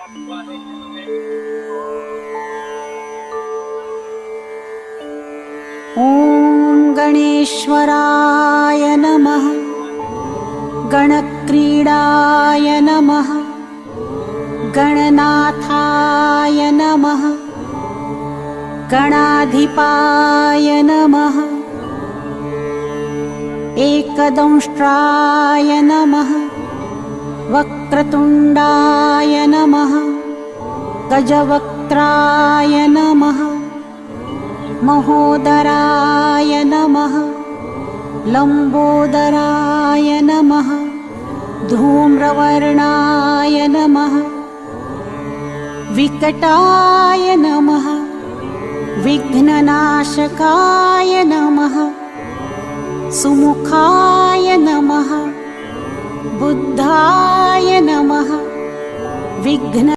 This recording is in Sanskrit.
ॐ गणेश्वराय नमः। गणक्रीडाय नमः। गणनाथाय नमः। गणाधिपाय नमः। एकदंष्ट्राय नमः। वक्रतुण्डाय नमः। गजवक्त्राय नमः। महोदराय नमः। लंबोदराय नमः। धूम्रवर्णाय नमः। विकटाय नमः। विघ्ननाशकाय नमः। सुमुखाय नमः। बुद्धाय नमः। विघ्न